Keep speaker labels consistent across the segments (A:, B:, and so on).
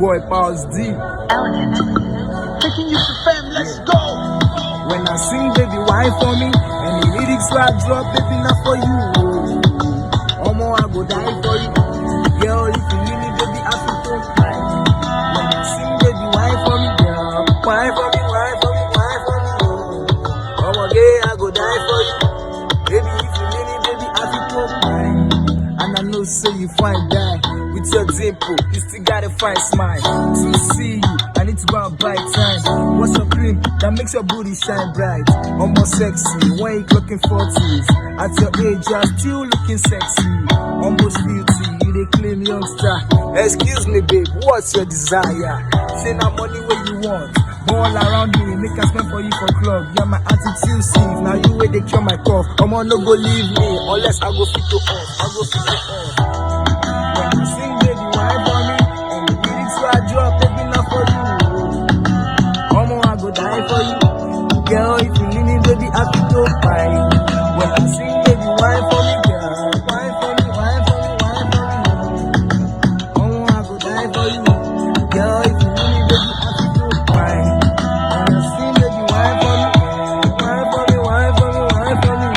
A: boy Pius D.
B: Elegant. Taking you to fame, let's go.
A: When I sing, baby, why for me? And the lyrics where I drop, baby, not for you. Omo, I go die for you. Girl, if you need me, baby, I feel so fine. When I sing, baby, why for me, girl? Why for me, why for me, why for me? Omo, yeah, I go die for you. Baby, if you need me, baby, I feel so fine. And I know, say you fine, die. With your dimple, you still got a fine smile. To see you, I need to go and buy time. What's your cream that makes your booty shine bright? Almost sexy, when you clocking 40s. At your age, you are still looking sexy. Almost beauty, you dey claim youngster. Excuse me, babe, what's your desire? Say na money where you want. All around me, make I spend for you for club. You're my attitude sieve, now you way they cure my cough. Come on, no go leave me, unless I go fit to off. I go fit to off. When you sing, baby, why for me? And the lyrics where I drop, baby, not for you. Come on, I go die for you. Girl, if you need me, baby, I feel so fine. When I sing, baby, why for me, girl? Why for me, why for me, why for me? Come on, I go die for you. Girl, if you need me, baby, I feel so fine. When I sing, baby, why for me? Why for me, why for me, why for me?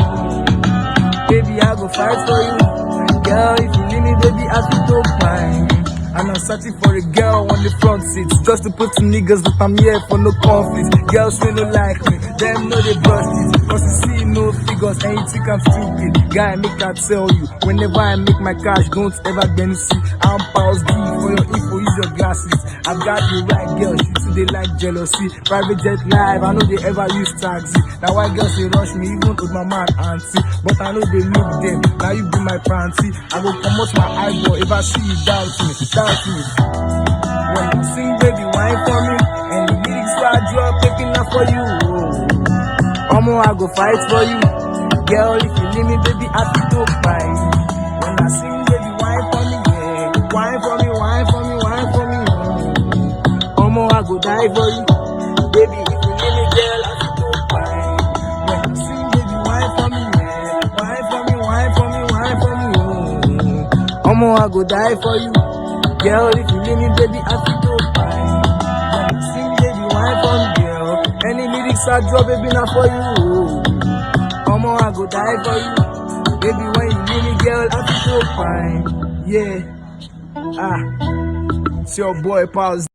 A: Baby, I go fight for you. Girl, if you need me, baby, I feel so fine. And I'm searching for a girl on the front seat, just to put some niggas that I'm here for no conflict. Girls will no like me, them know they bust it. Cause you see no figures and you think I'm stupid. Guy, make I tell you, whenever I make my cash, don't ever get me see. I'm Pius D, for your info, use your glasses. I've got the right girl, she too they like jealousy. Private jet live, I know they ever use taxi. Now why girls they rush me, even with my man auntie. But I know they look them, now you be my panty. I go promote my eyeball if I see you doubt me. When you sing, baby, wine for me. And the lyrics I drop, taking up for you. Omo, I go fight for you. Girl, if you leave me, baby, I feel so fine. When I sing, baby, wine for me, yeah. Wine for me, wine for me, wine for me. Omo, I go die for you. Baby, if you leave me, girl, I feel so fine. When you sing, baby, wine for me, yeah. Wine for me, wine for me, wine for me. Omo, I go die for you. Girl, if you leave me, baby, I feel so fine. When you sing, baby, why for me, girl? Any lyrics I drop, baby, not for you. Come on, I go die for you. Baby, when you leave me, girl, I feel so fine. Yeah. It's your boy, Pius.